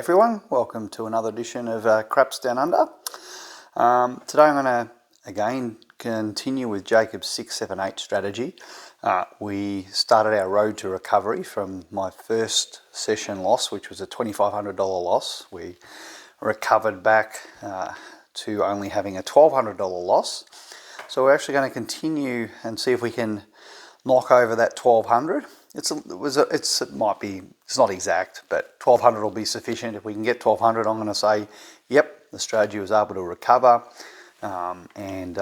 everyone, welcome to another edition of Craps Down Under. Today I'm going to again continue with Jacob's 678 strategy. We started our road to recovery from my first session loss, which was a $2,500 loss. We recovered back to only having a $1,200 loss. So we're actually going to continue and see if we can knock over that 1,200. It's not exact, but 1,200 will be sufficient. If we can get 1,200, I'm going to say, yep, the strategy was able to recover, and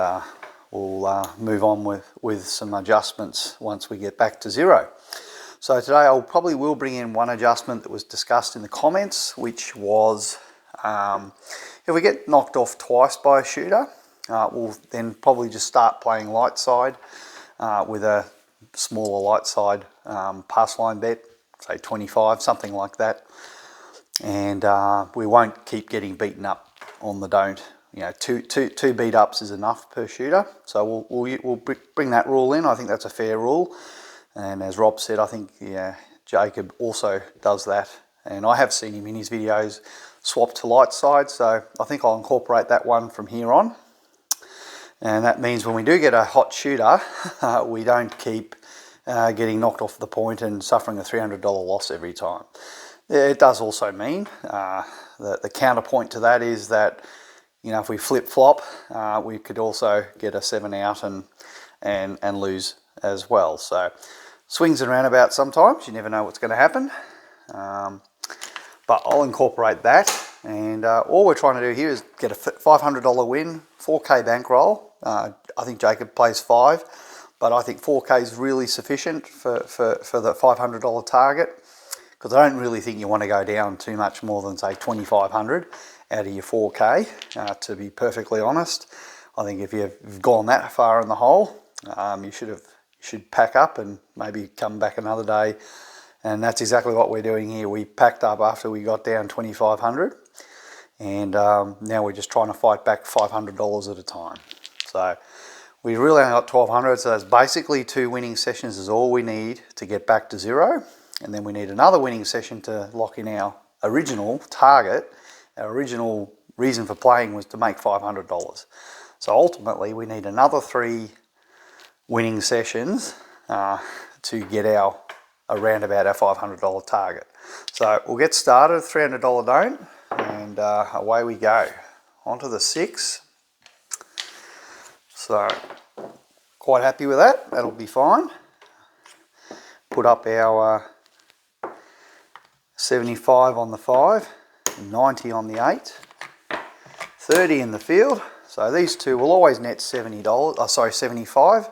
we'll move on with some adjustments once we get back to zero. So today I probably will bring in one adjustment that was discussed in the comments, which was if we get knocked off twice by a shooter, we'll then probably just start playing light side with a smaller light side pass line bet, say 25, something like that, and we won't keep getting beaten up on the don't. You know, two beat ups is enough per shooter, so we'll bring that rule in. I think that's a fair rule, and as Rob said, I think Jacob also does that, and I have seen him in his videos swap to light side, so I think I'll incorporate that one from here on. And that means when we do get a hot shooter, we don't keep getting knocked off the point and suffering a $300 loss every time. It does also mean the counterpoint to that is that, you know, if we flip flop, we could also get a 7 out and lose as well. So swings and roundabouts sometimes. You never know what's going to happen. But I'll incorporate that, and all we're trying to do here is get a $500 win, 4K bankroll. I think Jacob plays 5, but I think 4K is really sufficient for the $500 target, because I don't really think you want to go down too much more than, say, $2,500 out of your 4K, to be perfectly honest. I think if you've gone that far in the hole, you should pack up and maybe come back another day. And that's exactly what we're doing here. We packed up after we got down $2,500, and now we're just trying to fight back $500 at a time. So we really only got 1,200, so that's basically 2 winning sessions is all we need to get back to zero. And then we need another winning session to lock in our original target. Our original reason for playing was to make $500. So ultimately we need another 3 winning sessions to get around about our $500 target. So we'll get started, $300 don't, and away we go. Onto the 6. So quite happy with that, that'll be fine. Put up our 75 on the 5, 90 on the 8, 30 in the field. So these two will always net $75.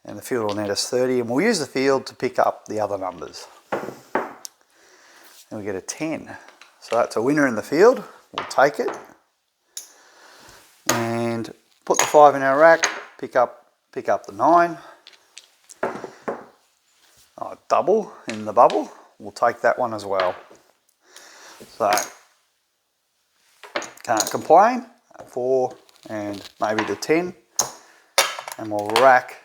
And the field will net us 30, and we'll use the field to pick up the other numbers. And we get a 10. So that's a winner in the field. We'll take it. And put the 5 in our rack, pick up the 9. Double in the bubble. We'll take that one as well. So can't complain. 4 and maybe the 10. And we'll rack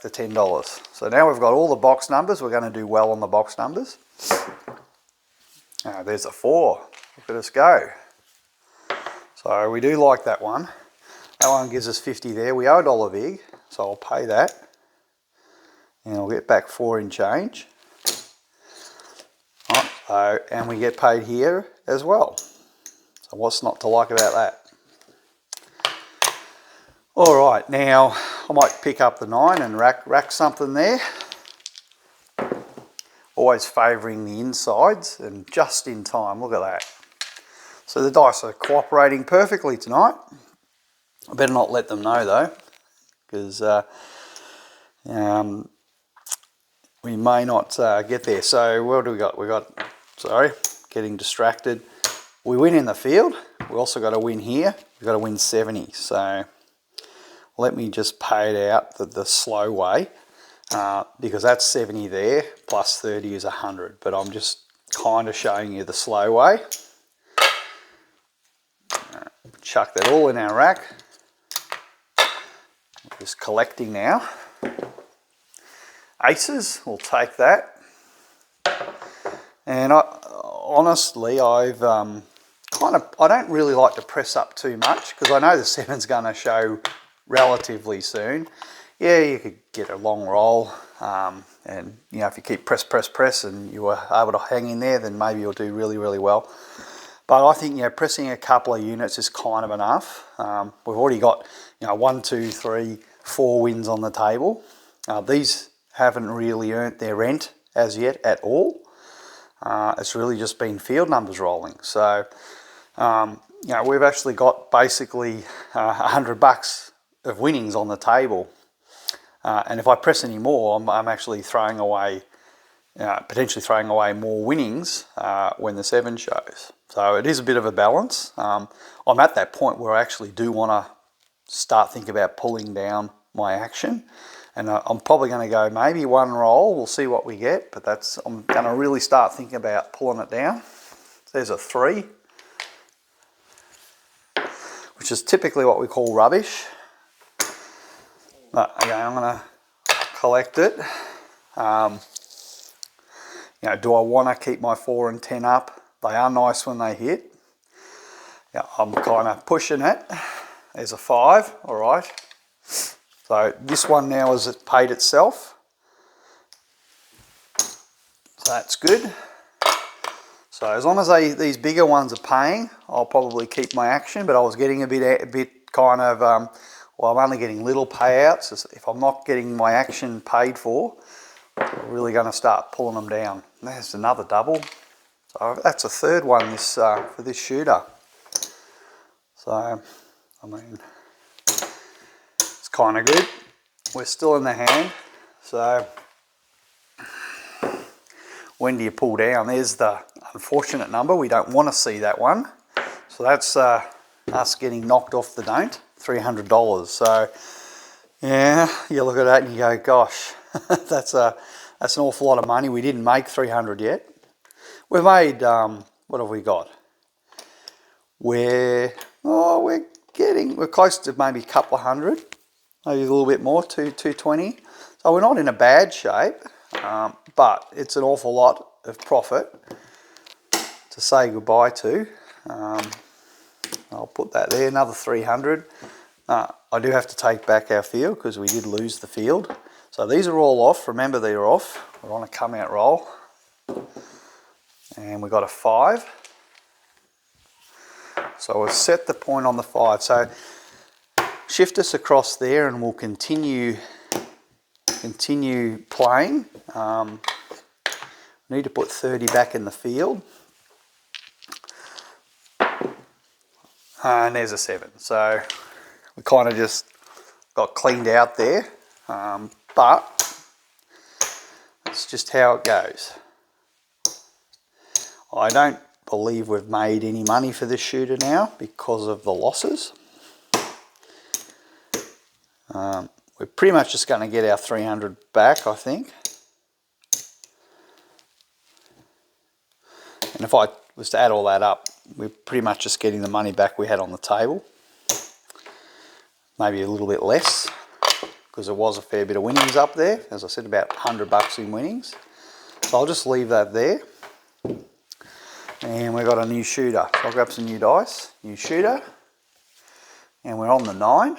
the $10. So now we've got all the box numbers. We're going to do well on the box numbers. There's a 4. Look at us go. So we do like that one. That one gives us 50 there. We owe $1 vig, so I'll pay that. And I'll get back 4 in change. Right, and we get paid here as well. So what's not to like about that? All right, now I might pick up the 9 and rack something there. Always favouring the insides, and just in time, look at that. So the dice are cooperating perfectly tonight. I better not let them know though, because we may not get there. So what do we got? Sorry, getting distracted. We win in the field. We also got a win here. We've got to win 70. So let me just pay it out the slow way, because that's 70 there, plus 30 is 100. But I'm just kind of showing you the slow way. Chuck that all in our rack. Just collecting now. Aces, we'll take that. And honestly, I don't really like to press up too much because I know the 7's going to show relatively soon. Yeah, you could get a long roll, and you know, if you keep press and you were able to hang in there, then maybe you'll do really, really well. But I think, you know, pressing a couple of units is kind of enough. We've already got, you know, 1, 2, 3, 4 wins on the table. These haven't really earned their rent as yet at all. It's really just been field numbers rolling. So, you know, we've actually got basically $100 of winnings on the table. And if I press any more, I'm actually throwing away, potentially throwing away more winnings when the 7 shows. So it is a bit of a balance. I'm at that point where I actually do want to start thinking about pulling down my action. And I'm probably going to go maybe 1 roll. We'll see what we get. But I'm going to really start thinking about pulling it down. There's a 3, which is typically what we call rubbish. But again, I'm going to collect it. You know, do I want to keep my 4 and 10 up? They are nice when they hit. Yeah, I'm kind of pushing it. There's a 5, all right. So this one now has paid itself. So that's good. So as long as these bigger ones are paying, I'll probably keep my action. But I was getting a bit kind of, well, I'm only getting little payouts. If I'm not getting my action paid for, I'm really going to start pulling them down. There's another double. So that's a 3rd one for this shooter. So, I mean, it's kind of good. We're still in the hand. So, when do you pull down? There's the unfortunate number. We don't want to see that one. So that's us getting knocked off the don't. $300. So, yeah, you look at that and you go, gosh, that's an awful lot of money. We didn't make 300 yet. We've made, what have we got? We're close to maybe a couple of hundred, maybe a little bit more, 220. So we're not in a bad shape, but it's an awful lot of profit to say goodbye to. I'll put that there, another 300. I do have to take back our field because we did lose the field. So these are all off. Remember, they're off. We're on a come out roll. And we got a 5. So we'll set the point on the 5. So shift us across there and we'll continue playing. Need to put 30 back in the field. And there's a 7. So we kind of just got cleaned out there. But that's just how it goes. I don't believe we've made any money for this shooter now because of the losses. We're pretty much just going to get our 300 back, I think. And if I was to add all that up, we're pretty much just getting the money back we had on the table. Maybe a little bit less because there was a fair bit of winnings up there. As I said, about $100 in winnings. So I'll just leave that there. And we've got a new shooter. So I'll grab some new dice, new shooter. And we're on the 9.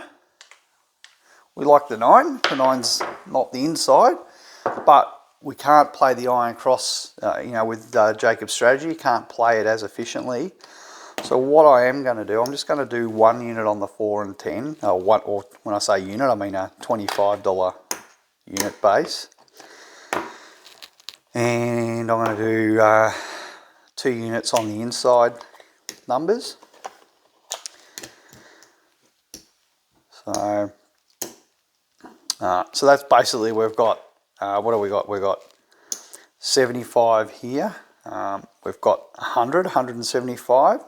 We like the 9. The 9's not the inside, but we can't play the iron cross, with Jacob's strategy. You can't play it as efficiently. So what I am going to do, I'm just going to do 1 unit on the 4 and 10. Or when I say unit, I mean a $25 unit base. And I'm going to do 2 units on the inside numbers. So that's basically, we've got, what have we got? We've got 75 here. We've got 100, 175,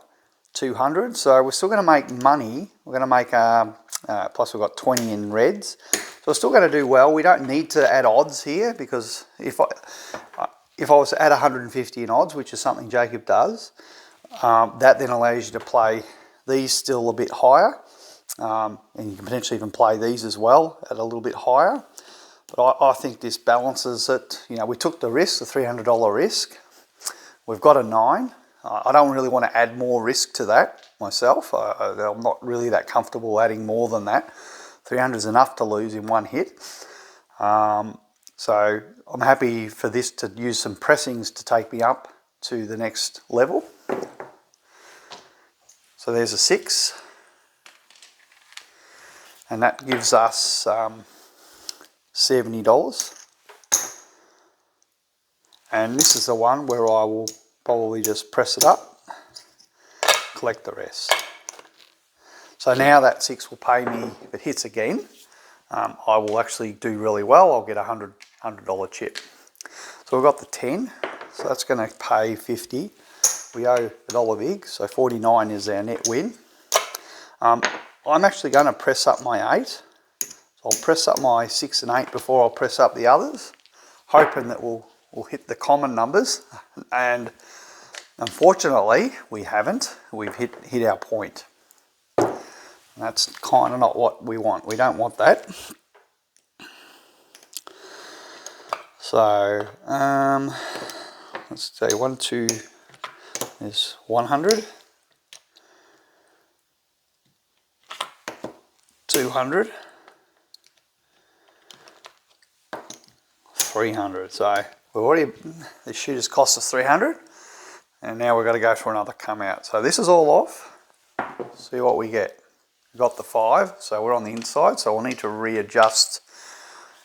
200. So we're still going to make money. We're going to make, plus we've got 20 in reds. So we're still going to do well. We don't need to add odds here because if I was to add 150 in odds, which is something Jacob does, that then allows you to play these still a bit higher. And you can potentially even play these as well at a little bit higher. But I think this balances it. You know, we took the risk, the $300 risk. we've got a 9. I don't really want to add more risk to that myself. I'm not really that comfortable adding more than that. 300 is enough to lose in one hit. So I'm happy for this to use some pressings to take me up to the next level. So there's a 6. And that gives us $70. And this is the one where I will probably just press it up, collect the rest. So now that 6 will pay me, if it hits again, I will actually do really well. I'll get a $100 chip. So we've got the 10, so that's going to pay 50. We owe $1 big, so 49 is our net win. I'm actually going to press up my 8. So I'll press up my 6 and 8 before I'll press up the others, hoping that we'll hit the common numbers. And unfortunately, we haven't. We've hit our point. And that's kind of not what we want. We don't want that. So, let's say 1, 2 is 100. 200, 300. So we've already, the shooters cost us 300, and now we've got to go for another come out. So this is all off. See what we get. We've got the 5, so we're on the inside, so we'll need to readjust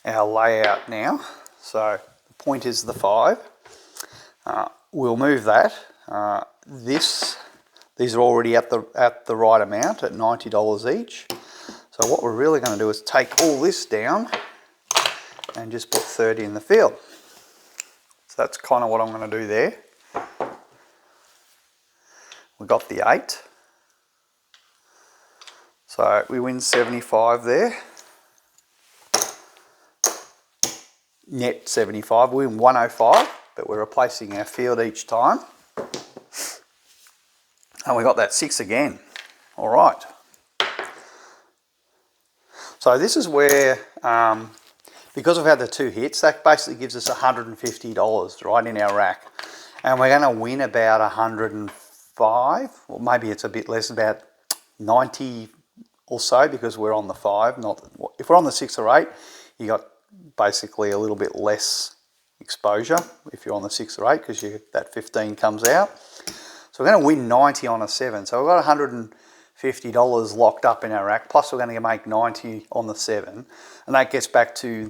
our layout now. So the point is the 5. We'll move that. These are already at the right amount at $90 each. So what we're really going to do is take all this down and just put 30 in the field. So that's kind of what I'm going to do there. We got the 8. So we win 75 there. Net 75, we win 105, but we're replacing our field each time. And we got that 6 again. All right. So this is where, because we've had the 2 hits, that basically gives us $150 right in our rack. And we're going to win about 105, or maybe it's a bit less, about 90 or so, because we're on the 5. If we're on the 6 or 8, you got basically a little bit less exposure if you're on the 6 or 8, because that 15 comes out. So we're going to win 90 on a 7. So we've got $150 locked up in our rack, plus we're going to make 90 on the 7. And that gets back to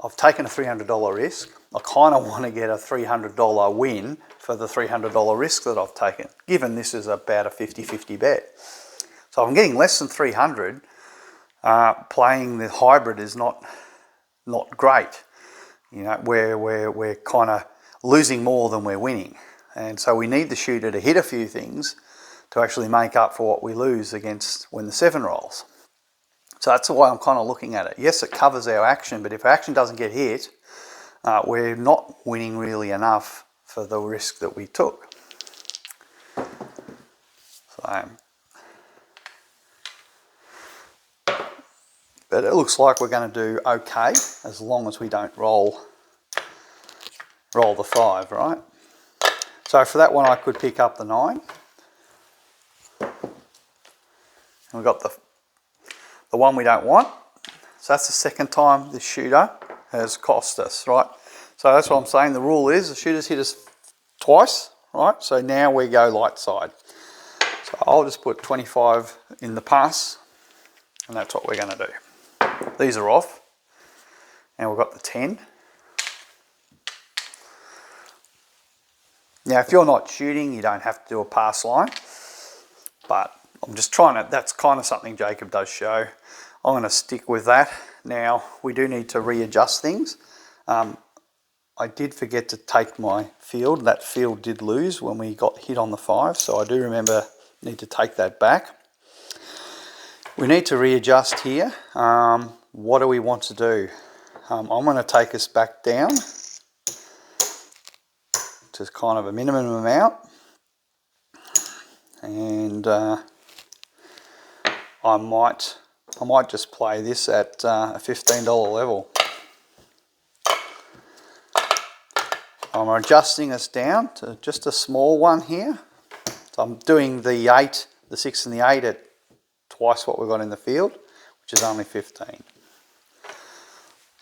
I've taken a $300 risk. I kind of want to get a $300 win for the $300 risk that I've taken, given this is about a 50-50 bet. So if I'm getting less than 300, playing the hybrid is not great. You know, we're kind of losing more than we're winning. And so we need the shooter to hit a few things to actually make up for what we lose against when the 7 rolls. So that's the way I'm kind of looking at it. Yes, it covers our action, but if our action doesn't get hit, we're not winning really enough for the risk that we took. So, but it looks like we're going to do okay as long as we don't roll the 5, right? So for that one, I could pick up the 9. And we've got the one we don't want. So that's the second time the shooter has cost us, right? So that's what I'm saying. The rule is the shooters hit us twice, right? So now we go light side. So I'll just put 25 in the pass, and that's what we're going to do. These are off, and we've got the 10. Now, if you're not shooting, you don't have to do a pass line, but I'm just trying to, that's kind of something Jacob does show. I'm going to stick with that. Now, we do need to readjust things. I did forget to take my field. That field did lose when we got hit on the 5, so I do remember need to take that back. We need to readjust here. What do we want to do? I'm going to take us back down to kind of a minimum amount, and I might just play this at a $15 level. I'm adjusting us down to just a small one here. So I'm doing the 8, the 6 and the 8 at twice what we've got in the field, which is only 15.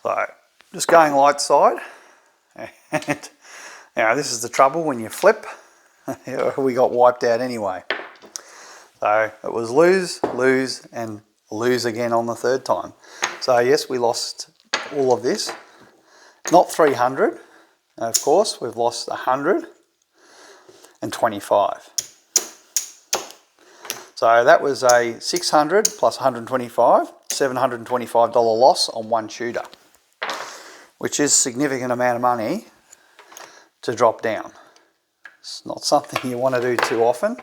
So just going light side, and now this is the trouble when you flip. We got wiped out anyway. So it was lose, lose, and lose again on the third time. So yes, we lost all of this. Not 300, of course, we've lost 125. So that was a 600 plus 125, $725 loss on one shooter, which is a significant amount of money to drop down. It's not something you want to do too often.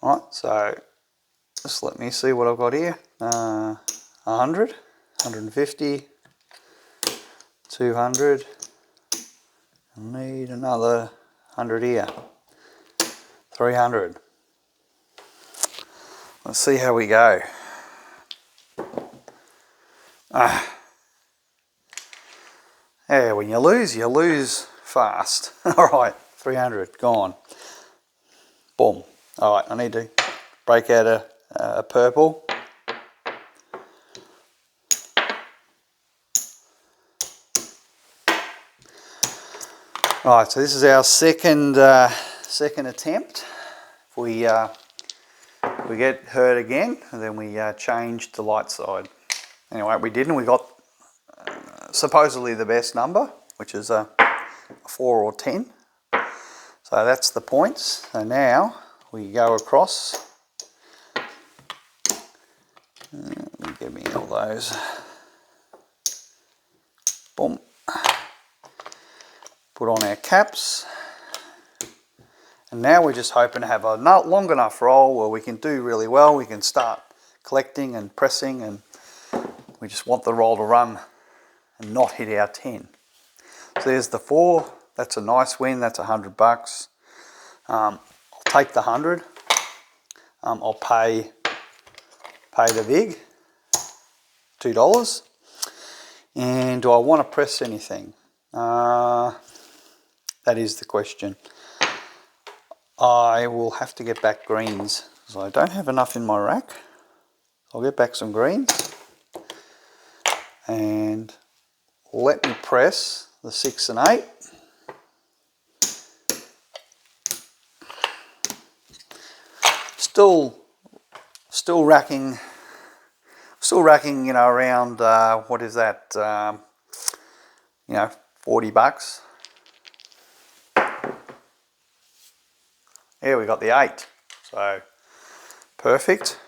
All right, so just let me see what I've got here. 100, 150, 200. I need another 100 here. 300. Let's see how we go. Yeah, when you lose fast. All right, 300, gone. Boom. All right, I need to break out a purple. All right, so this is our second attempt. If we get hurt again, and then we change to light side. Anyway, we didn't. We got supposedly the best number, which is a 4 or 10. So that's the points. So now we go across. Let me give me all those. Boom. Put on our caps. And now we're just hoping to have a long enough roll where we can do really well. We can start collecting and pressing, and we just want the roll to run and not hit our 10. So there's the 4. That's a nice win. That's $100. I'll take the 100. I'll pay the vig $2. And do I want to press anything? That is the question. I will have to get back greens, so I don't have enough in my rack. I'll get back some greens and let me press the 6 and 8. Still racking, you know, around what is that? You know, $40. Yeah, we got the 8, so perfect.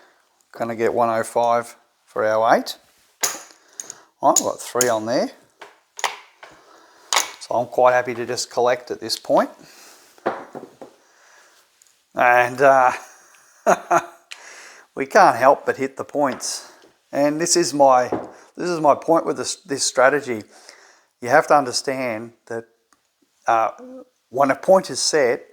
Gonna get 105 for our 8. I've got 3 on there, so I'm quite happy to just collect at this point. And we can't help but hit the points. And this is my point with this strategy. You have to understand that when a point is set,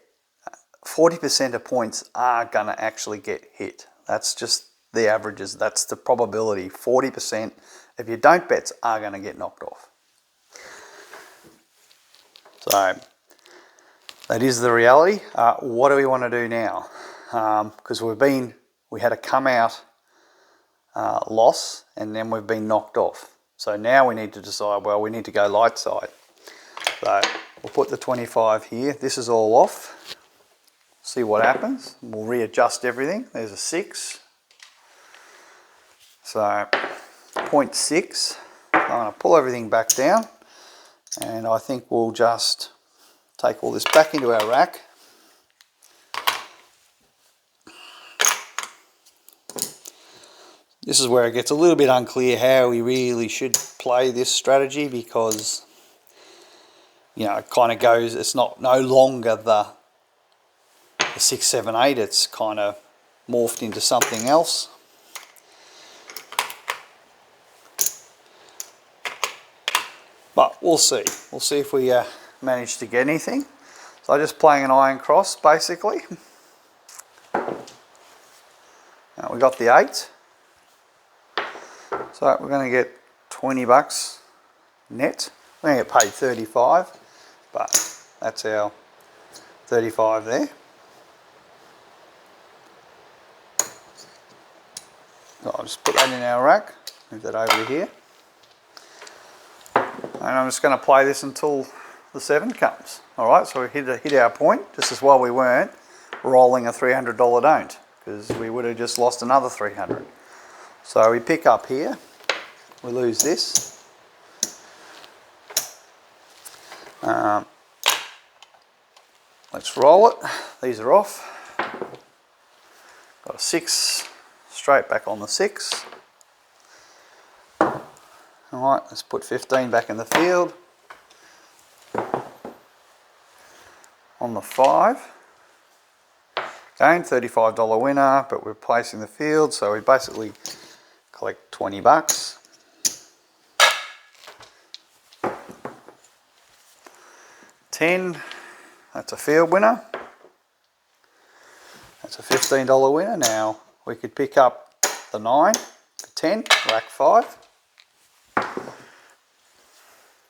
40% of points are going to actually get hit. That's just the averages. That's the probability. 40% of your don't bets are going to get knocked off. So that is the reality. What do we want to do now? Because we had a come out loss, and then we've been knocked off. So now we need to decide, well, we need to go light side. So we'll put the 25 here. This is all off. See what happens. We'll readjust everything. There's a 6. So 0.6. I'm going to pull everything back down, and I think we'll just take all this back into our rack. This is where it gets a little bit unclear how we really should play this strategy, because, you know, it kind of goes, it's no longer the 6, 7, 8, it's kind of morphed into something else. But we'll see. We'll see if we manage to get anything. So I'm just playing an iron cross, basically. Now we got the 8. So we're going to get $20 net. We're going to get paid 35, but that's our 35 there. So I'll just put that in our rack, move that over to here. And I'm just going to play this until the 7 comes. Alright, so we hit our point, just as well we weren't rolling a $300 don't, because we would have just lost another 300. So we pick up here, we lose this. Let's roll it. These are off. Got a 6, straight back on the 6. Alright, let's put 15 back in the field. On the 5. Again, $35 winner, but we're placing the field, so we basically collect 20 bucks. $10, that's a field winner. That's a $15 winner. Now we could pick up the 9, the 10, rack 5.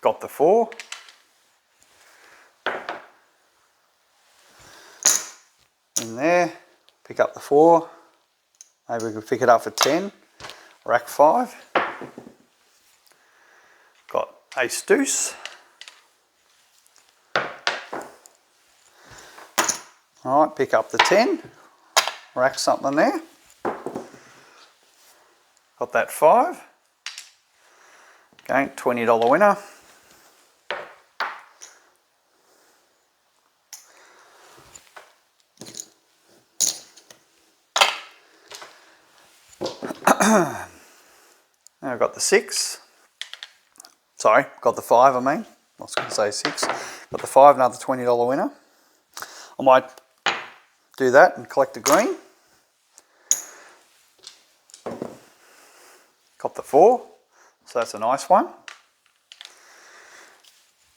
Got the 4. In there, pick up the 4. Maybe we could pick it up for 10, rack 5. Got ace deuce. Alright, pick up the 10, rack something there. Got that 5. Again, $20 winner. Now I've got the 6. Sorry, got the 5 I mean. I was going to say 6. Got the 5, another $20 winner. I might do that and collect the green. Got the 4, so that's a nice one.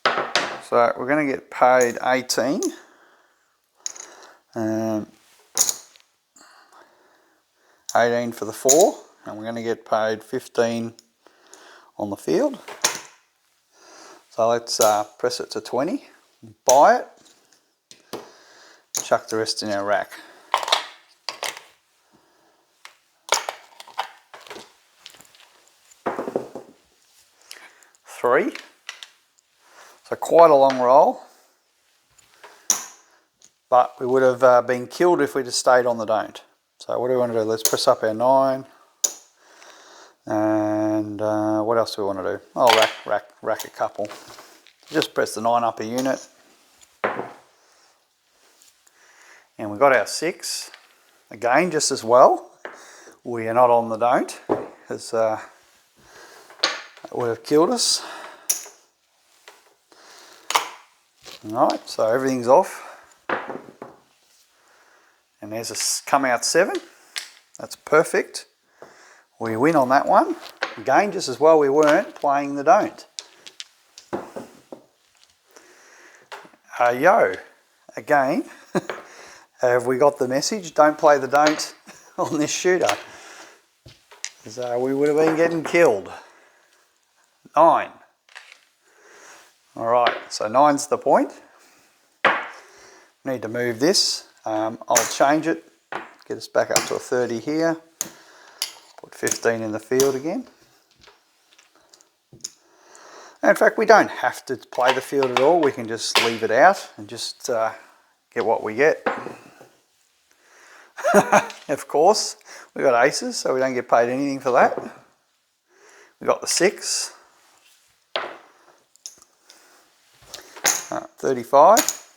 So we're going to get paid 18. 18 for the 4, and we're going to get paid 15 on the field. So let's press it to 20, buy it, chuck the rest in our rack. Three. So quite a long roll, but we would have been killed if we'd have stayed on the don't. So what do we want to do? Let's press up our 9. And what else do we want to do? Oh, rack a couple. Just press the 9 up a unit. And we got our 6. Again, just as well. We are not on the don't, because it would have killed us. Alright, so everything's off. And there's a come out 7. That's perfect. We win on that one. Again, just as well we weren't playing the don't. Yo, again, have we got the message? Don't play the don't on this shooter. So we would have been getting killed. 9. Alright, so 9's the point. Need to move this. I'll change it, get us back up to a 30 here. Put 15 in the field again. And in fact, we don't have to play the field at all. We can just leave it out and just get what we get. Of course, we got aces, so we don't get paid anything for that. We got the 6. 35.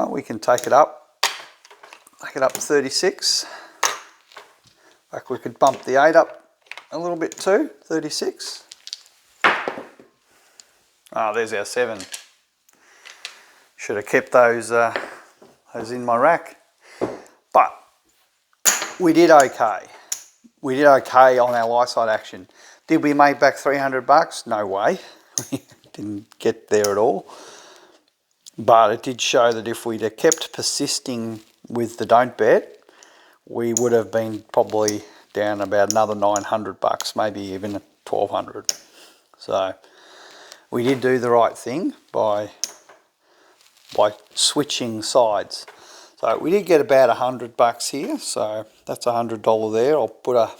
We can take it up to 36. Like we could bump the 8 up a little bit too, 36. There's our 7. Should have kept those in my rack. But we did okay. We did okay on our live side action. Did we make back 300 bucks? No way. We didn't get there at all. But it did show that if we'd have kept persisting with the don't bet, we would have been probably down about another 900 bucks, maybe even 1200. So we did do the right thing by switching sides. So we did get about $100 here, so that's $100 there. I'll put a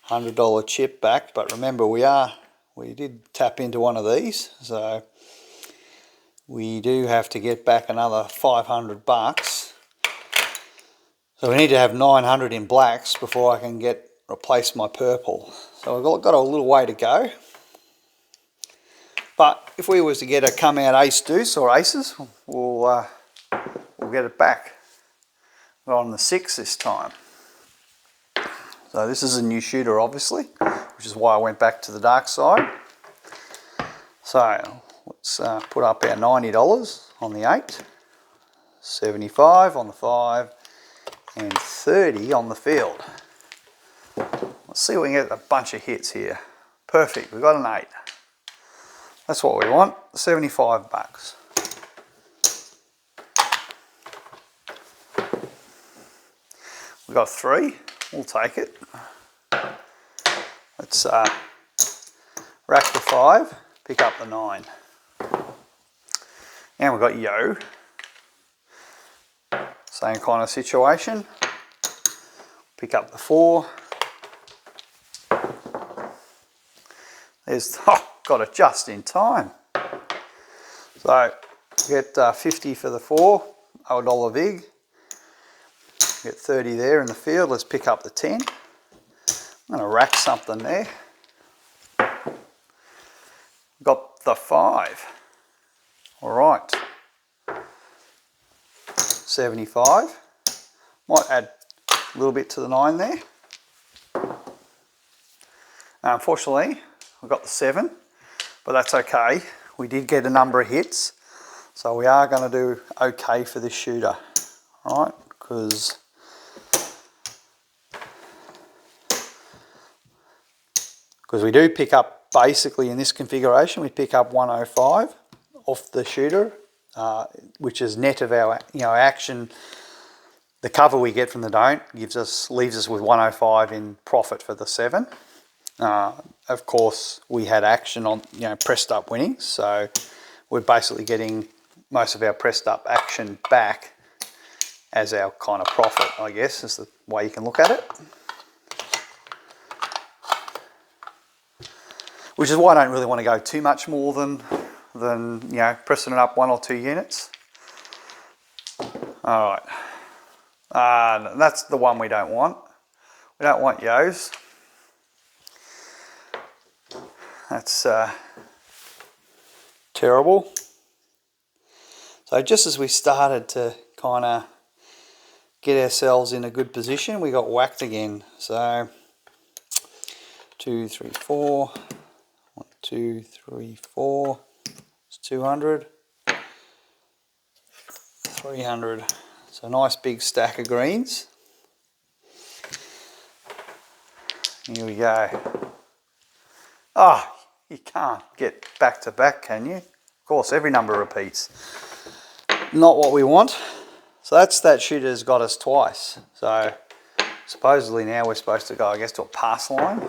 $100 chip back, but remember we did tap into one of these, so we do have to get back another $500. So we need to have 900 in blacks before I can replace my purple. So I've got a little way to go. But if we was to get a come out ace deuce or aces, we'll get it back. We're on the 6 this time. So this is a new shooter obviously, which is why I went back to the dark side. So let's put up our $90 on the 8, 75 on the 5, and 30 on the field. Let's see if we can get a bunch of hits here. Perfect, we've got an 8. That's what we want, $75. We've got 3, we'll take it. Let's rack the 5, pick up the 9. And we've got yo. Same kind of situation. Pick up the 4. There's, got it just in time. So get 50 for the 4, $1 vig. Get 30 there in the field. Let's pick up the 10. I'm going to rack something there. Got the 5. All right. 75. Might add a little bit to the 9 there. Unfortunately, we've got the 7, but that's okay. We did get a number of hits, so we are going to do okay for this shooter. All right, because we do pick up, basically in this configuration, we pick up 105 off the shooter, which is net of our action. The cover we get from the don't leaves us with 105 in profit for the 7. Of course, we had action on pressed up winnings, so we're basically getting most of our pressed up action back as our kind of profit, I guess, is the way you can look at it. Which is why I don't really want to go too much more than pressing it up 1 or 2 units. All right, that's the one we don't want. We don't want yos. That's terrible. So just as we started to kind of get ourselves in a good position, we got whacked again. So 2, 3, 4. 1, 2, 3, 4. It's 200. 300. So a nice big stack of greens. Here we go. Ah, you can't get back to back, can you? Of course, every number repeats. Not what we want. So that shooter's got us twice. So supposedly now we're supposed to go, I guess, to a pass line.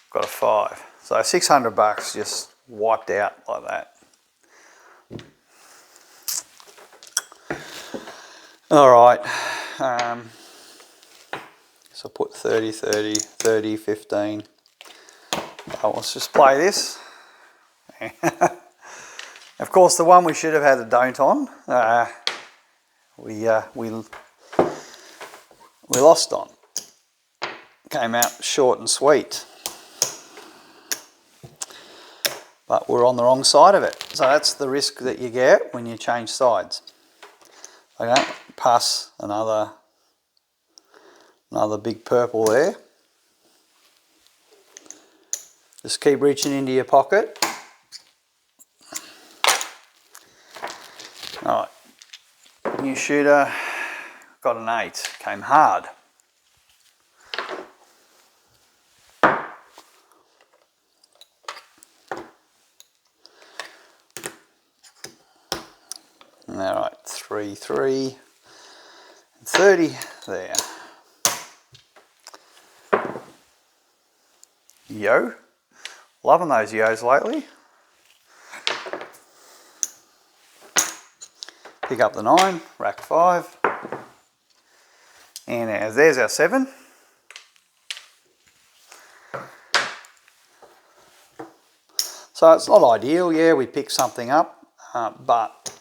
Got a 5. So $600 just wiped out like that. All right. So put 30, 30, 30, 15. Oh, let's just play this. Of course, the one we should have had a don't on, we lost on. Came out short and sweet. But we're on the wrong side of it. So that's the risk that you get when you change sides. Okay, pass another big purple there. Just keep reaching into your pocket. All right, new shooter, got an 8, came hard. All right, 3, 3, 30 there. yo. Loving those yos lately. Pick up the 9, rack 5. And there's our 7. So it's not ideal, yeah, we picked something up, but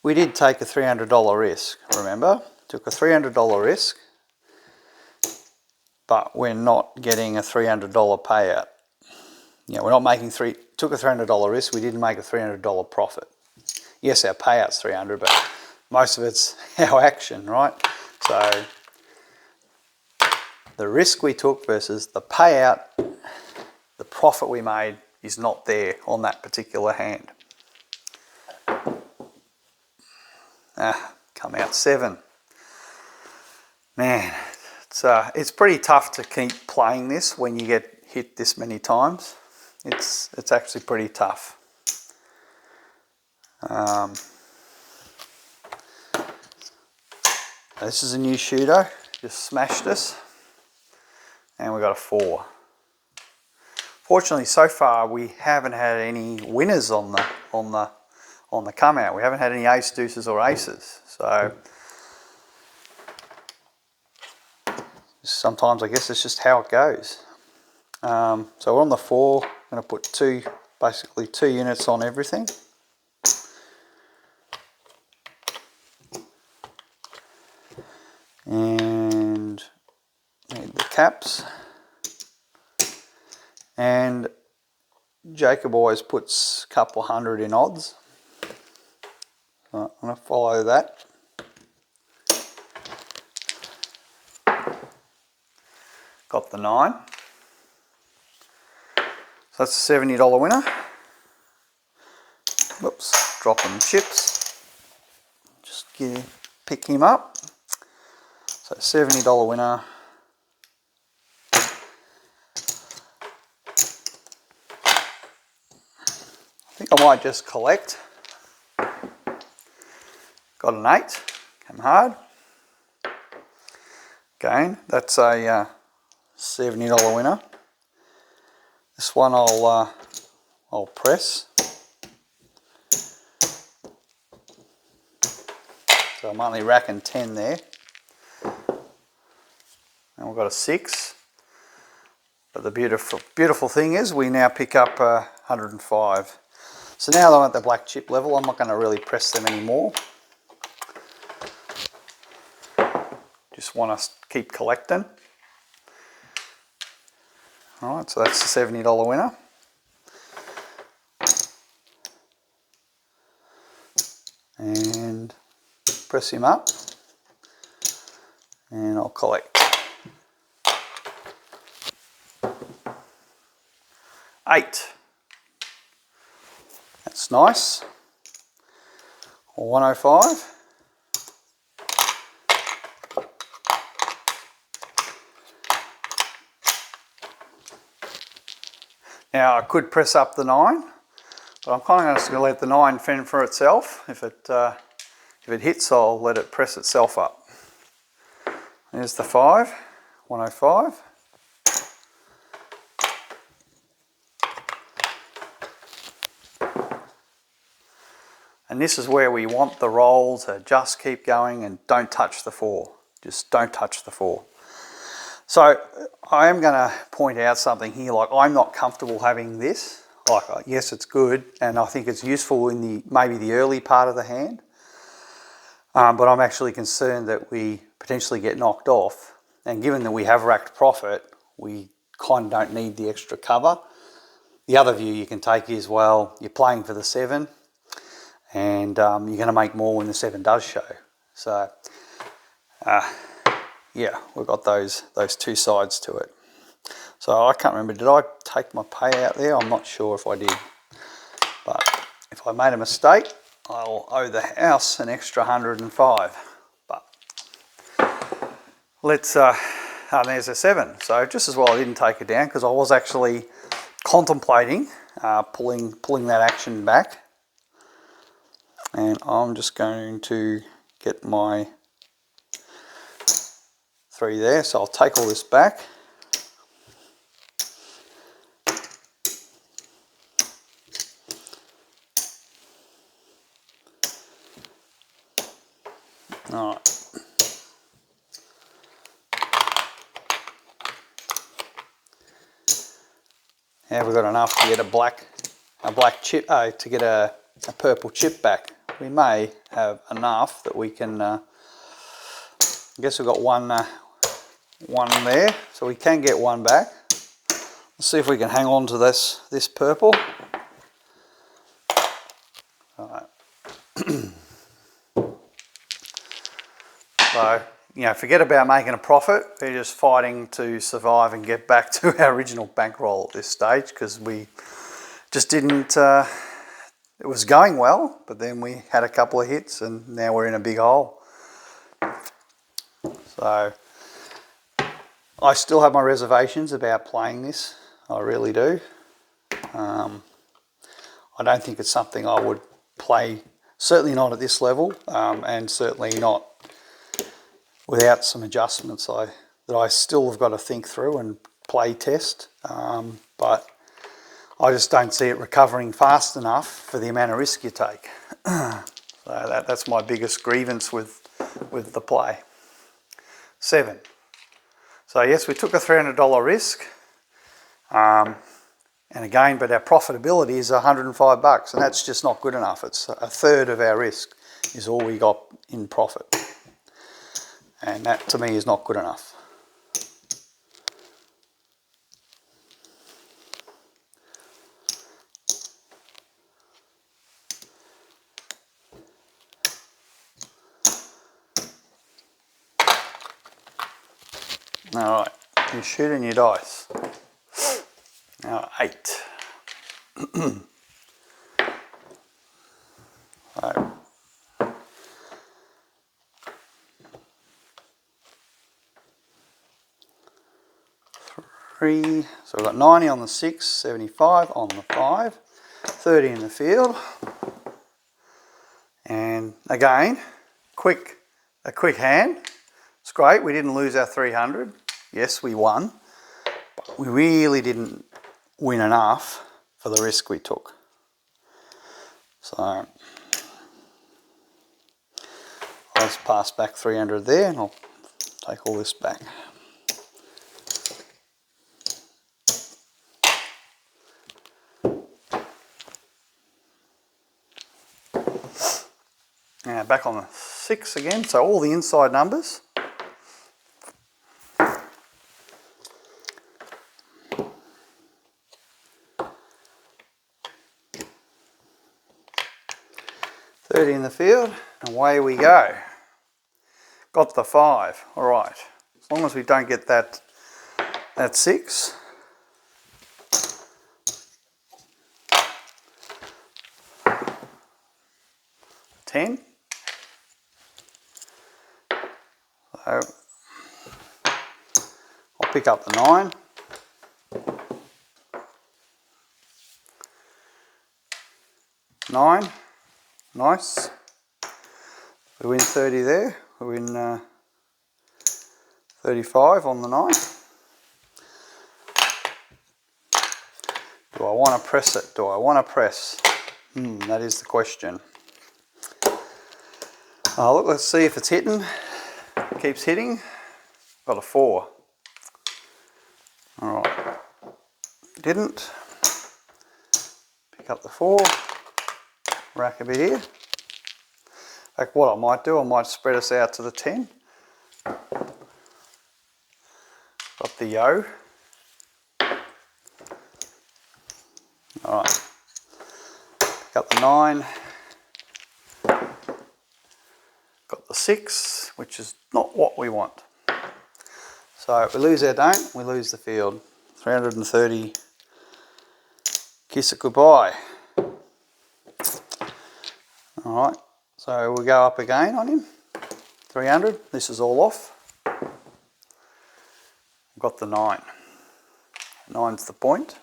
we did take a $300 risk, remember? Took a $300 risk, but we're not getting a $300 payout. You know, we're not making took a $300 risk, we didn't make a $300 profit. Yes, our payout's 300, but most of it's our action, right? So the risk we took versus the payout, the profit we made is not there on that particular hand. Come out 7. Man, it's pretty tough to keep playing this when you get hit this many times. It's actually pretty tough. This is a new shooter, just smashed us, and we got a 4. Fortunately, so far we haven't had any winners on the come out. We haven't had any ace deuces or aces. So sometimes I guess it's just how it goes. So we're on the 4. I'm going to put basically 2 units on everything. And need the caps. And Jacob always puts a couple hundred in odds. So I'm going to follow that. Got the 9. So that's a $70 winner. Whoops, dropping chips. Just pick him up. So $70 winner. I think I might just collect. Got an 8, came hard. Again, that's a $70 winner. This one I'll press. So I'm only racking 10 there. And we've got a 6. But the beautiful thing is we now pick up 105. So now that I'm at the black chip level, I'm not going to really press them anymore. Just want to keep collecting. Alright, so that's the $70 winner. And press him up. And I'll collect. 8. That's nice. 105. Now I could press up the 9, but I'm kind of just going to let the 9 fend for itself. If it hits, I'll let it press itself up. There's the 5, 105. And this is where we want the roll to just keep going and don't touch the 4. Just don't touch the 4. So I am going to point out something here, like I'm not comfortable having this. Like, yes, it's good, and I think it's useful in maybe the early part of the hand. But I'm actually concerned that we potentially get knocked off. And given that we have racked profit, we kind of don't need the extra cover. The other view you can take is, well, you're playing for the 7, and you're going to make more when the 7 does show. So, yeah, we've got those 2 sides to it. So I can't remember, did I take my payout there? I'm not sure if I did. But if I made a mistake, I'll owe the house an extra 105. But let's, there's a 7. So just as well I didn't take it down, because I was actually contemplating pulling that action back. And I'm just going to get my 3 there. So I'll take all this back. All right. Now we've got enough to get a black chip, to get a purple chip back. We may have enough that we can, I guess we've got one there, so we can get one back. Let's see if we can hang on to this purple. All right. So, you know, forget about making a profit. We're just fighting to survive and get back to our original bankroll at this stage, because we just didn't, it was going well, but then we had a couple of hits and now we're in a big hole. So I still have my reservations about playing this. I really do. I don't think it's something I would play, certainly not at this level, and certainly not without some adjustments that I still have got to think through and play test. But I just don't see it recovering fast enough for the amount of risk you take. So that's my biggest grievance with the play. 7. So yes, we took a $300 risk, and again, but our profitability is $105, and that's just not good enough. It's a third of our risk is all we got in profit, and that to me is not good enough. All right, you're shooting your dice. Now 8. So, so we've got 90 on the 6, 75 on the 5, 30 in the field, and again, a quick hand. It's great. We didn't lose our 300. Yes, we won, but we really didn't win enough for the risk we took. So I'll just pass back 300 there, and I'll take all this back. Now back on the 6 again, so all the inside numbers. $30 in the field, and away we go. Got the 5. All right. As long as we don't get that 6. $10. So I'll pick up the 9. $9. Nice. We win 30 there. We win 35 on the 9. Do I want to press it? Do I want to press? That is the question. Look, let's see if it's hitting. It keeps hitting. Got a 4. All right. Didn't. Pick up the 4. Rack a bit here. In fact, what I might do, I might spread us out to the 10. Got the yo. All right. Pick up the 9. Got the 6, which is not what we want. So if we lose our don't, we lose the field. 330. Kiss it goodbye. All right, so we'll go up again on him. 300. This is all off. Got the 9. 9's the point.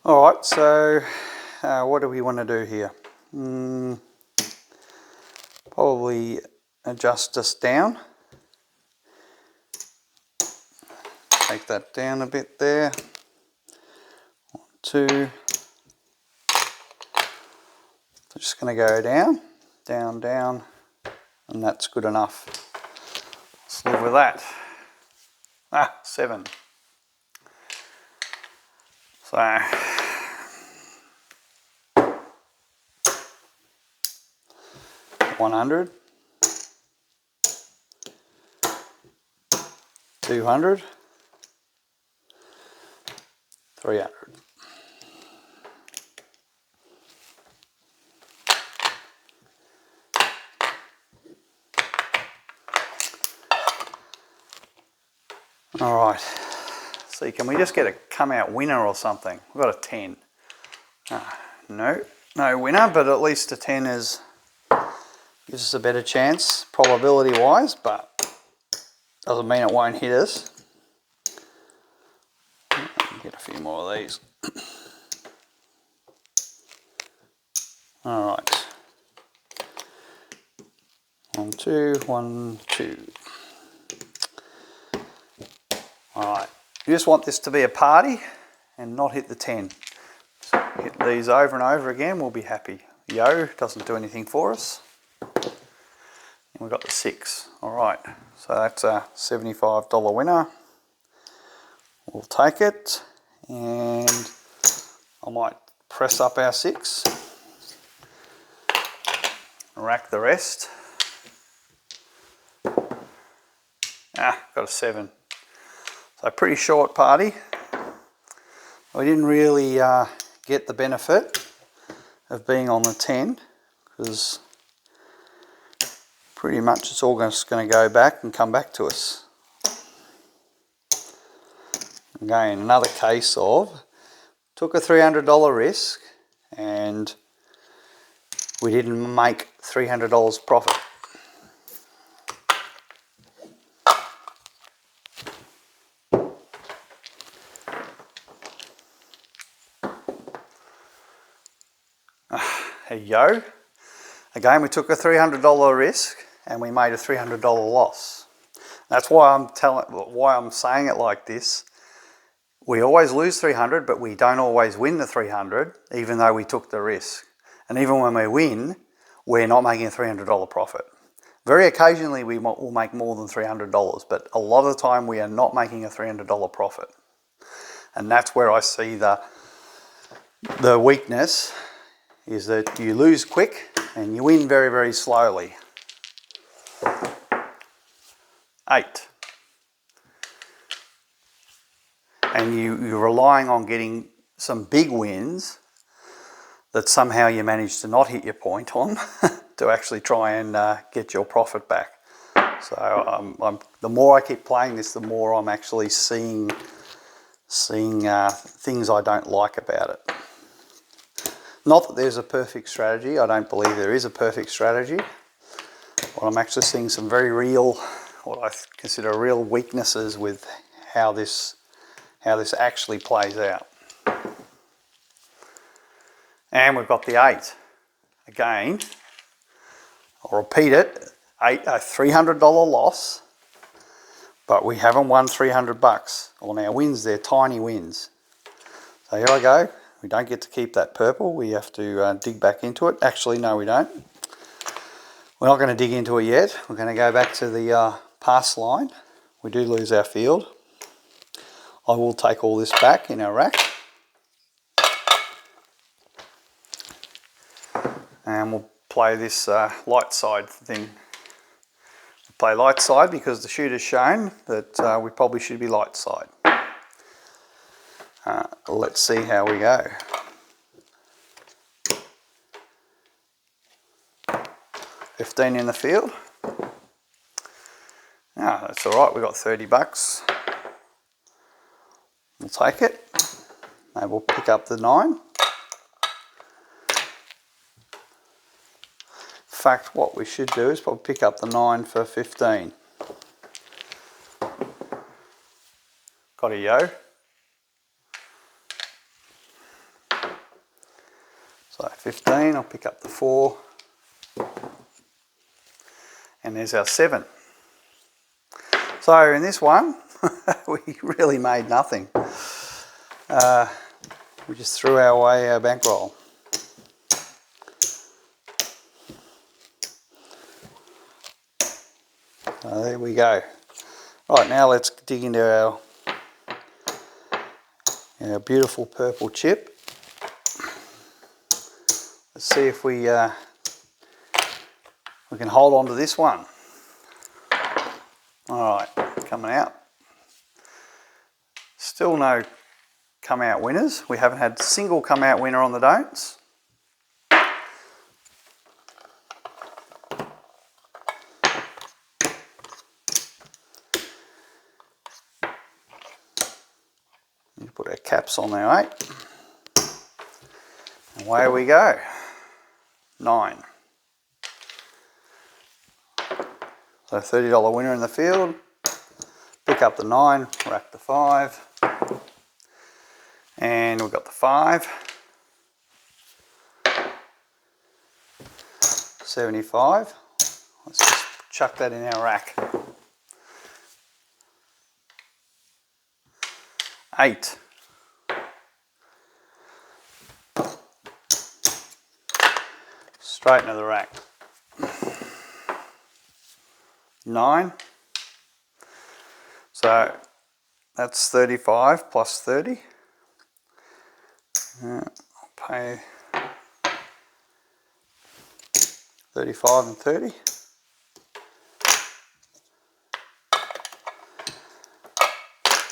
All right, so what do we want to do here? Probably adjust us down. Take that down a bit there. 1, 2, just going to go down, down, down, and that's good enough. Let's live with that. 7. So 100, 200, 300. All right, see, can we just get a come out winner or something? We've got a 10. No winner, but at least a 10 gives us a better chance probability wise, but doesn't mean it won't hit us. Get a few more of these. All right. 1, 2, 1, 2. Alright, you just want this to be a party and not hit the 10. So hit these over and over again, we'll be happy. Yo doesn't do anything for us. And we've got the 6. Alright, so that's a $75 winner. We'll take it, and I might press up our 6. Rack the rest. Got a 7. So pretty short party. We didn't really get the benefit of being on the 10 because pretty much it's all just going to go back and come back to us. Again, another case of took a $300 risk and we didn't make $300 profit. There you go. Again, we took a $300 risk and we made a $300 loss. That's why I'm saying it like this. We always lose 300, but we don't always win the 300, even though we took the risk. And even when we win, we're not making a $300 profit. Very occasionally we will make more than $300, but a lot of the time we are not making a $300 profit. And that's where I see the weakness, is that you lose quick and you win very, very slowly. 8. And you're relying on getting some big wins that somehow you manage to not hit your point on to actually try and get your profit back. So the more I keep playing this, the more I'm actually seeing things I don't like about it. Not that there's a perfect strategy. I don't believe there is a perfect strategy. But I'm actually seeing some very real, what I consider real weaknesses with how this actually plays out. And we've got the 8. Again, I'll repeat it, a $300 loss, but we haven't won 300 bucks. On our wins, they're tiny wins. So here I go. We don't get to keep that purple. We have to dig back into it. Actually, no, we don't. We're not going to dig into it yet. We're going to go back to the pass line. We do lose our field. I will take all this back in our rack. And we'll play this light side thing. We'll play light side because the shooter's shown that we probably should be light side. Let's see how we go. $15 in the field. That's all right. We got 30 bucks. We'll take it. Maybe we'll pick up the 9. In fact, what we should do is probably pick up the 9 for 15. Got a yo. So 15, I'll pick up the 4. And there's our 7. So in this one, we really made nothing. We just threw away our bankroll. So there we go. Right, now let's dig into our beautiful purple chip. Let's see if we can hold on to this one. Alright, coming out. Still no come out winners. We haven't had a single come out winner on the don'ts. Put our caps on there, 8. And away we go. 9. So $30 winner in the field. Pick up the 9, rack the 5. And we've got the 5. 75. Let's just chuck that in our rack. 8. Straight into the rack. 9. So that's 35 plus 30. I'll pay 35 and 30.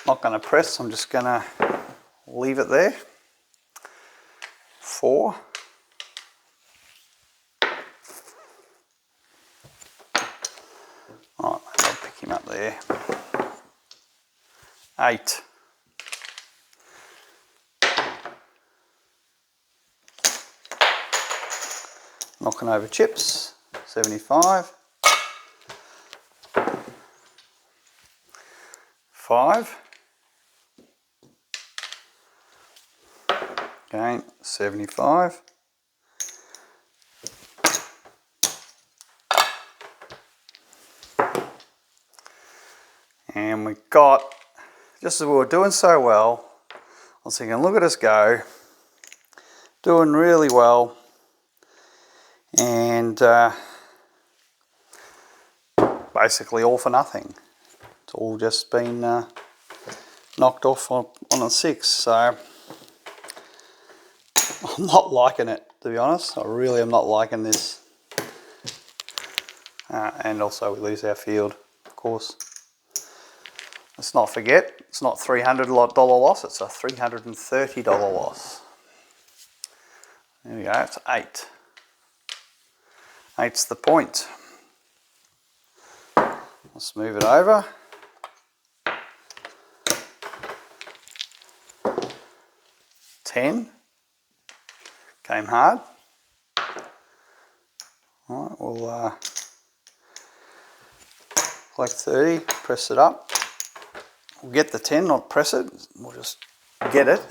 Not going to press, I'm just going to leave it there. 4. Alright, I'll pick him up there. 8. Knocking over chips. 75. 5. Again, 75. And we got, just as we were doing so well, I was thinking, look at us go, doing really well, and basically all for nothing. It's all just been knocked off on a 6, so I'm not liking it, to be honest. I really am not liking this. And also we lose our field, of course. Let's not forget, it's not $300 loss, it's a $330 loss. There we go, it's 8. 8's the point. Let's move it over. 10. Came hard. Alright, we'll collect 30, press it up. We'll get the 10, not press it. We'll just get it.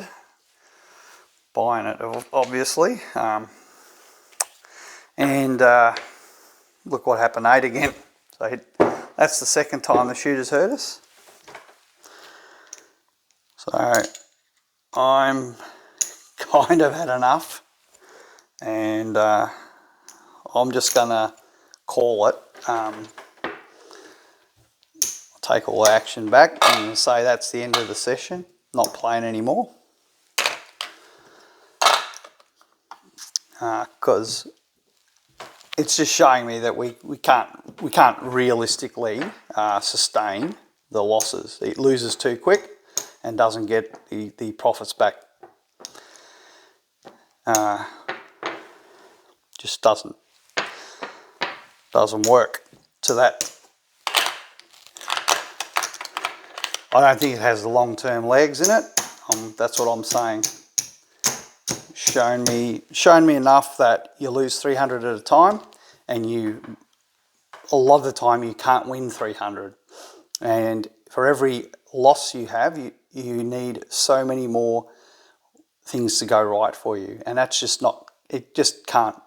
Buying it, obviously. And look what happened, 8 again. So that's the second time the shooters hurt us. So I'm kind of had enough, and I'm just gonna call it. Take all the action back and say that's the end of the session. Not playing anymore, because it's just showing me that we can't realistically sustain the losses. It loses too quick and doesn't get the profits back. Just doesn't work to that. I don't think it has the long-term legs in it. That's what I'm saying. Shown me enough that you lose 300 at a time, and a lot of the time you can't win 300. And for every loss you have, you need so many more things to go right for you, and that's just not. It just can't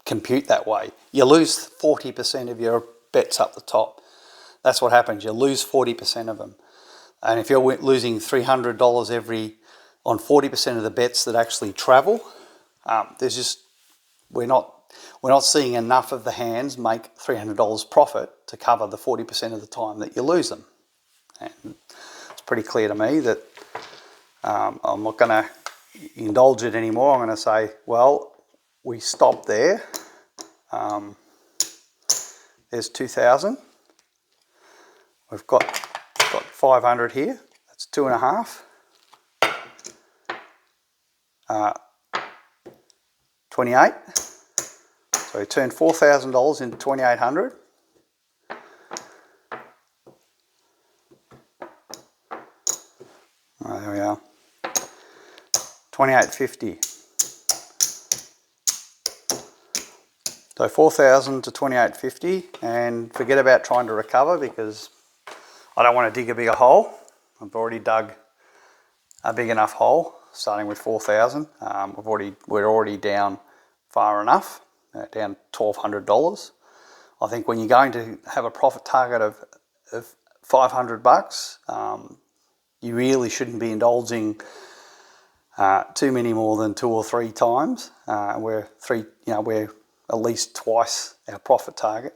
compute that way. You lose 40% of your bets up the top. That's what happens. You lose 40% of them. And if you're losing $300 on 40% of the bets that actually travel, we're not we're not seeing enough of the hands make $300 profit to cover the 40% of the time that you lose them. And it's pretty clear to me that I'm not going to indulge it anymore. I'm going to say, well, we stop there. There's 2,000. We've got 500 here. That's 2.5. 28. So we turned $4,000 into 2,800. Oh, there we are. 28.50. So 4,000 to 28.50, and forget about trying to recover because I don't want to dig a bigger hole. I've already dug a big enough hole, starting with 4,000. We're already down far enough, down $1,200. I think when you're going to have a profit target of $500, you really shouldn't be indulging too many more than 2 or 3 times. We're at least twice our profit target,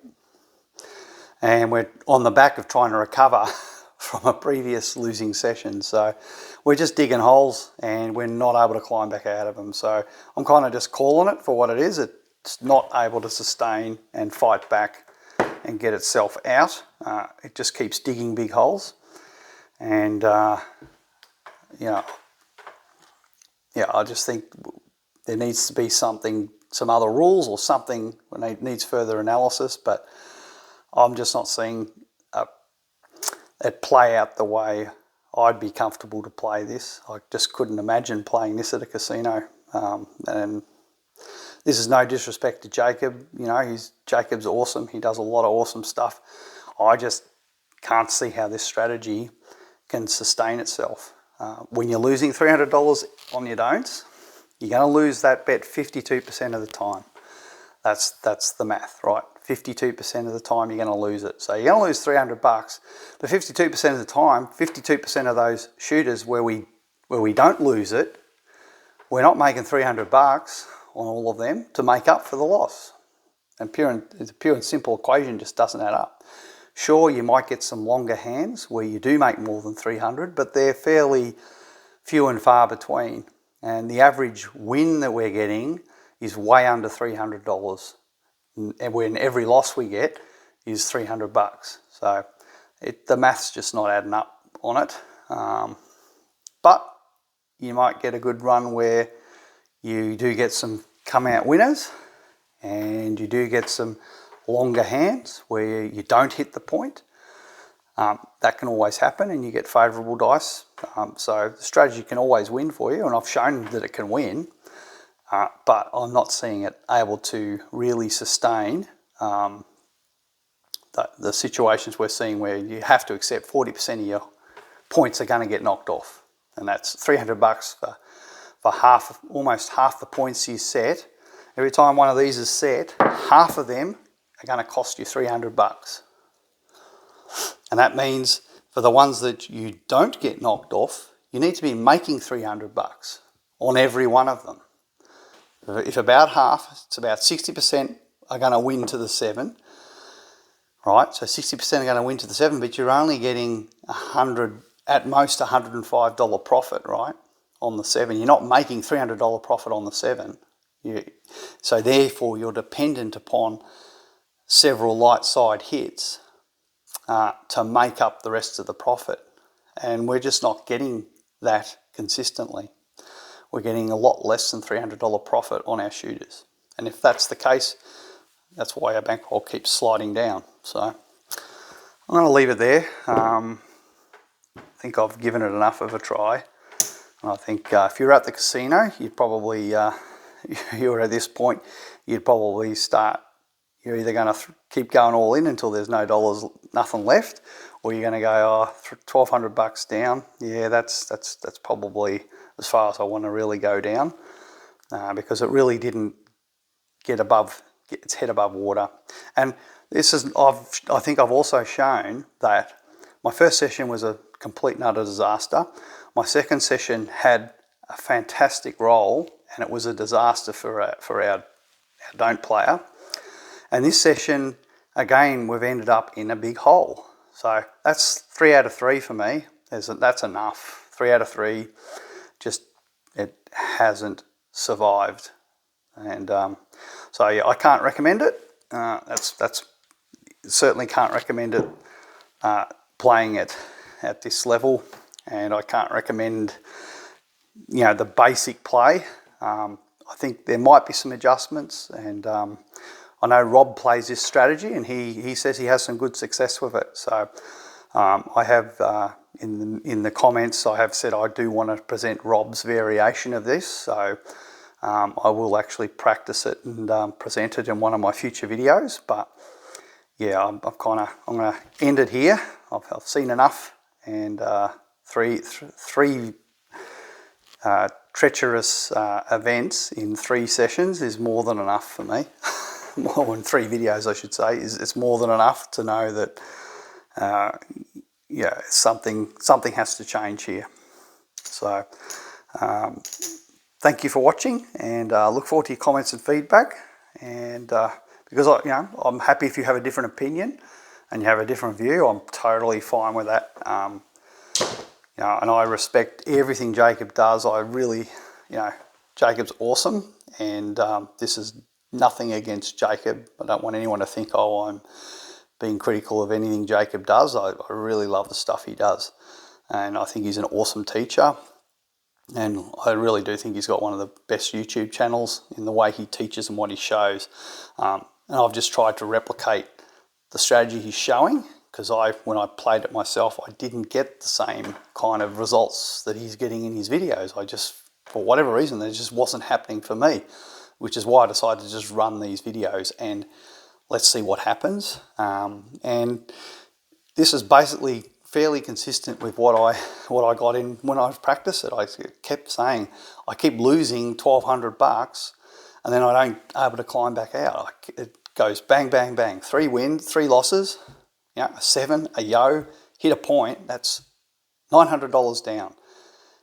and we're on the back of trying to recover from a previous losing session. So we're just digging holes and we're not able to climb back out of them. So I'm kind of just calling it for what it is. It's not able to sustain and fight back and get itself out. It just keeps digging big holes, and I just think there needs to be some other rules or something when it needs further analysis, but I'm just not seeing it play out the way I'd be comfortable to play this. I just couldn't imagine playing this at a casino. And this is no disrespect to Jacob. Jacob's awesome. He does a lot of awesome stuff. I just can't see how this strategy can sustain itself. When you're losing $300 on your don'ts, you're going to lose that bet 52% of the time. That's the math, right? 52% of the time you're going to lose it. So you're going to lose $300, but 52% of the time, 52% of those shooters where we don't lose it, we're not making $300 on all of them to make up for the loss. And the pure and simple equation just doesn't add up. Sure, you might get some longer hands where you do make more than 300, but they're fairly few and far between. And the average win that we're getting is way under $300. And when every loss we get is $300. So the math's just not adding up on it. But you might get a good run where you do get some come out winners, and you do get some longer hands where you don't hit the point. That can always happen, and you get favourable dice. So the strategy can always win for you, and I've shown that it can win. But I'm not seeing it able to really sustain the situations we're seeing where you have to accept 40% of your points are going to get knocked off. And that's $300 for almost half the points you set. Every time one of these is set, half of them are going to cost you $300. And that means for the ones that you don't get knocked off, you need to be making $300 on every one of them. If about half, it's about 60% are going to win to the 7, right? So 60% are going to win to the 7, but you're only getting at most $105 profit, right, on the 7. You're not making $300 profit on the 7. So therefore, you're dependent upon several light side hits to make up the rest of the profit. And we're just not getting that consistently. We're getting a lot less than $300 profit on our shooters. And if that's the case, that's why our bankroll keeps sliding down. So I'm going to leave it there. I think I've given it enough of a try. And I think if you're at the casino, you'd probably, you're at this point, you'd probably you're either going to keep going all in until there's no dollars, nothing left, or you're going to go, $1,200 down. Yeah, that's probably as far as I want to really go down, because it really didn't get its head above water. And I think I've also shown that my first session was a complete and utter disaster. My second session had a fantastic roll, and it was a disaster for our don't player. And this session, again, we've ended up in a big hole. So that's 3 out of 3 for me. That's enough. 3 out of 3, just it hasn't survived. And so yeah, I can't recommend it. That's certainly can't recommend it playing it at this level, and I can't recommend the basic play. I think there might be some adjustments, and I know Rob plays this strategy, and he says he has some good success with it. So I have in the comments I have said I do want to present Rob's variation of this. So I will actually practice it and present it in one of my future videos. But yeah, I'm going to end it here. I've seen enough, and three treacherous events in 3 sessions is more than enough for me. More in 3 videos, I should say. It's more than enough to know that something has to change here. So thank you for watching, and look forward to your comments and feedback. And because I'm happy if you have a different opinion and you have a different view. I'm totally fine with that. And I respect everything Jacob does. I really, Jacob's awesome, and this is nothing against Jacob. I don't want anyone to think, oh, I'm being critical of anything Jacob does. I really love the stuff he does, and I think he's an awesome teacher. And I really do think he's got one of the best YouTube channels in the way he teaches and what he shows. And I've just tried to replicate the strategy he's showing, because when I played it myself, I didn't get the same kind of results that he's getting in his videos. For whatever reason, it just wasn't happening for me, which is why I decided to just run these videos and let's see what happens. And this is basically fairly consistent with what I got in when I practiced it. I kept saying I keep losing $1,200, and then I don't able to climb back out. It goes bang, bang, bang. 3 wins, 3 losses. A 7, a yo, hit a point. That's $900 down.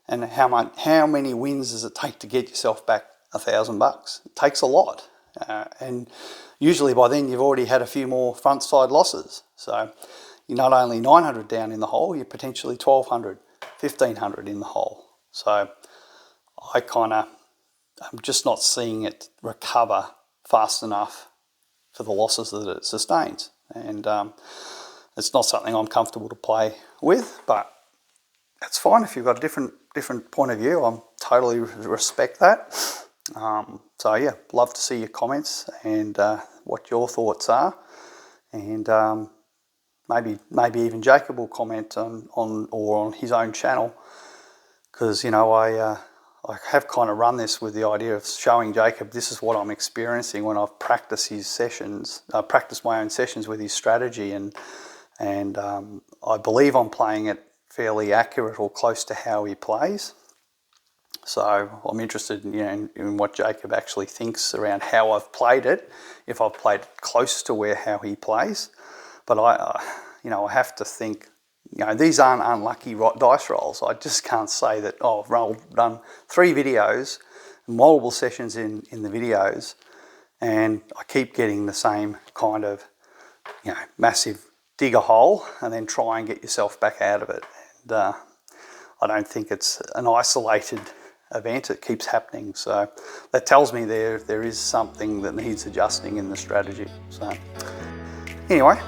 And how many wins does it take to get yourself back $1,000? It takes a lot, and usually by then you've already had a few more front side losses. So you're not only 900 down in the hole, you're potentially 1,200, 1,500 in the hole. So I'm just not seeing it recover fast enough for the losses that it sustains. And it's not something I'm comfortable to play with, but that's fine. If you've got a different point of view, I totally respect that. So yeah, love to see your comments and what your thoughts are. And maybe even Jacob will comment on his own channel, because I have kind of run this with the idea of showing Jacob this is what I'm experiencing when I've practiced his sessions. I practiced my own sessions with his strategy, and I believe I'm playing it fairly accurate or close to how he plays. So I'm interested in what Jacob actually thinks around how I've played it, if I've played it close to how he plays. But I have to think, these aren't unlucky dice rolls. I just can't say that, I've done 3 videos, multiple sessions in the videos, and I keep getting the same kind of, massive dig a hole and then try and get yourself back out of it. And I don't think it's an isolated event. It keeps happening. So that tells me there is something that needs adjusting in the strategy. So anyway,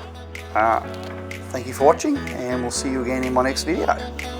thank you for watching, and we'll see you again in my next video.